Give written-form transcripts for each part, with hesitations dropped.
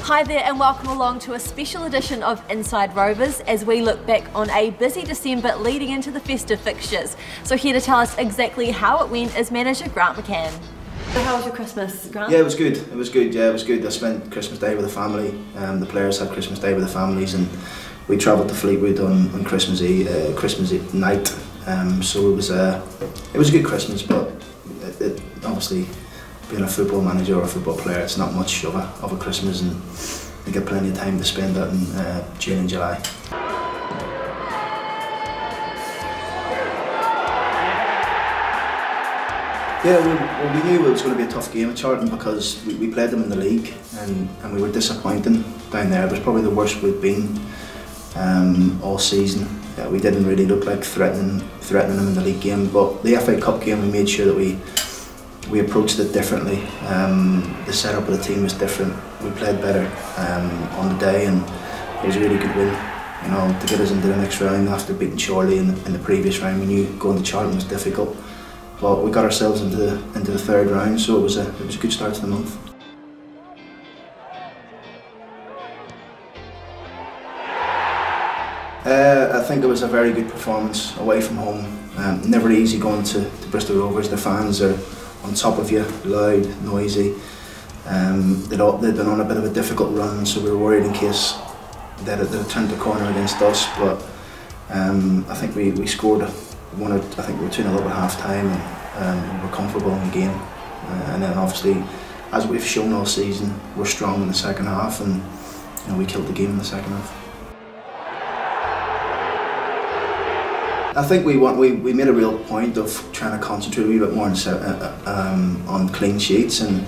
Hi there and welcome along to a special edition of Inside Rovers as we look back on a busy December leading into the festive fixtures. So here to tell us exactly how it went is manager Grant McCann. So how was your Christmas, Grant? Yeah, it was good. It was good. Yeah, it was good. I spent Christmas Day with the family. The players had Christmas Day with the families, and we travelled to Fleetwood on Christmas Eve night. So it was a good Christmas, but it obviously, being a football manager or a football player, it's not much of a Christmas, and you get plenty of time to spend that in June and July. Yeah, we knew it was going to be a tough game at Charlton because we played them in the league, and we were disappointing down there. It was probably the worst we've been all season. We didn't really look like threatening them in the league game, but the FA Cup game we made sure that we approached it differently. The setup of the team was different. We played better on the day, and it was a really good win. You know, to get us into the next round after beating Chorley in the previous round. We knew going to Charlton was difficult, but we got ourselves into the third round, so it was a good start to the month. I think it was a very good performance away from home. Never easy going to Bristol Rovers. The fans are on top of you, loud, noisy. They'd been on a bit of a difficult run, so we were worried in case they'd turned the corner against us. But I think we scored one. I think we were 2-0 at half time, and we were comfortable in the game. And then obviously, as we've shown all season, we're strong in the second half, and you know, we killed the game in the second half. I think we made a real point of trying to concentrate a wee bit more on clean sheets, and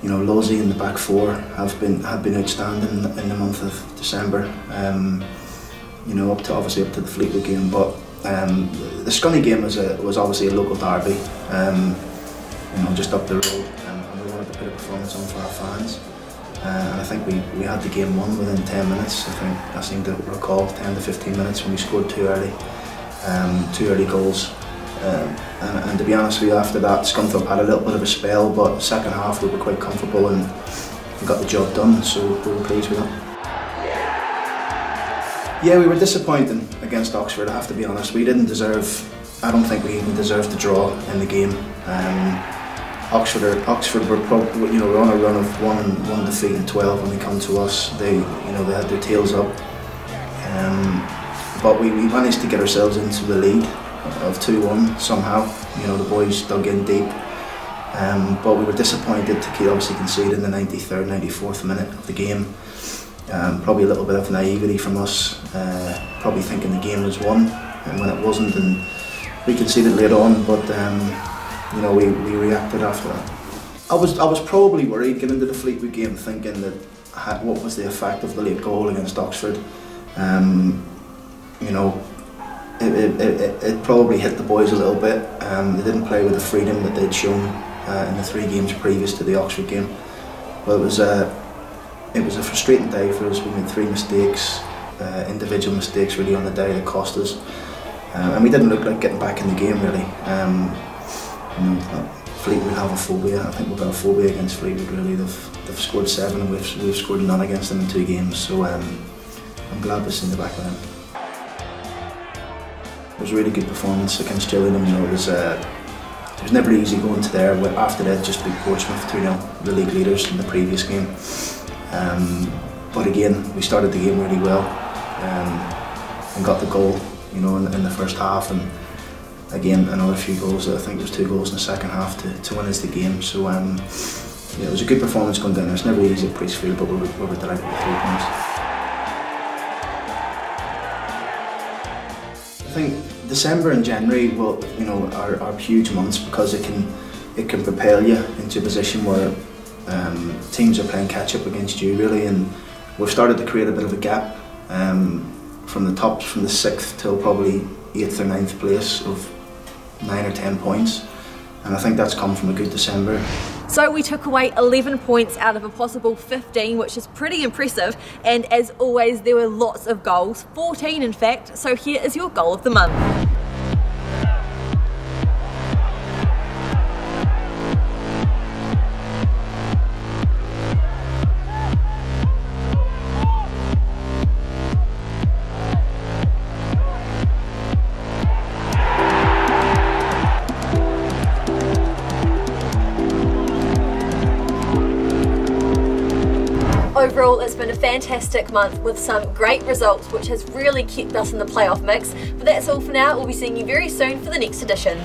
you know, Losey and the back four have been outstanding in the month of December. You know, obviously up to the Fleetwood game, but the Scunny game was obviously a local derby. You know, just up the road, and we wanted to put a performance on for our fans. And I think we had the game won within 10 minutes. I seem to recall 10 to 15 minutes when we scored two early goals, and to be honest with you, after that Scunthorpe had a little bit of a spell, but second half we were quite comfortable and we got the job done, so we were pleased with that. Yeah, we were disappointing against Oxford, I have to be honest. I don't think we even deserved to draw in the game. Oxford were probably, you know, we're on a run of one defeat and 12 when they come to us. They had their tails up. But we managed to get ourselves into the lead of 2-1 somehow. You know, the boys dug in deep, but we were disappointed to obviously concede in the 93rd, 94th minute of the game. Probably a little bit of naivety from us, probably thinking the game was won, and when it wasn't, and we conceded later on. But you know, we reacted after that. I was probably worried getting into the Fleetwood game, thinking that what was the effect of the late goal against Oxford. You know, it probably hit the boys a little bit. They didn't play with the freedom that they'd shown in the 3 games previous to the Oxford game. But it was a frustrating day for us. We made 3 mistakes, individual mistakes really on the day that cost us, and we didn't look like getting back in the game really. You know, Fleetwood have a phobia. I think we've got a phobia against Fleetwood really. They've scored 7 and we've scored none against them in 2 games. So I'm glad we've seen the back of them. It was a really good performance against Gillingham. You know, it was never easy going to there. After that, just beat Portsmouth 2-0, the league leaders in the previous game. But again, we started the game really well, and got the goal, you know, in the first half, and again another few goals. I think there was 2 goals in the second half to win us the game. So yeah, it was a good performance going down there. It's never easy at Priestfield, but we were delighted with 3 points. I think December and January, well, you know, are huge months because it can propel you into a position where teams are playing catch up against you really, and we've started to create a bit of a gap from the 6th till probably 8th or 9th place of 9 or 10 points, and I think that's come from a good December. So we took away 11 points out of a possible 15, which is pretty impressive, and as always there were lots of goals, 14 in fact, so here is your goal of the month. been a fantastic month with some great results which has really kept us in the playoff mix. But that's all for now. We'll be seeing you very soon for the next edition.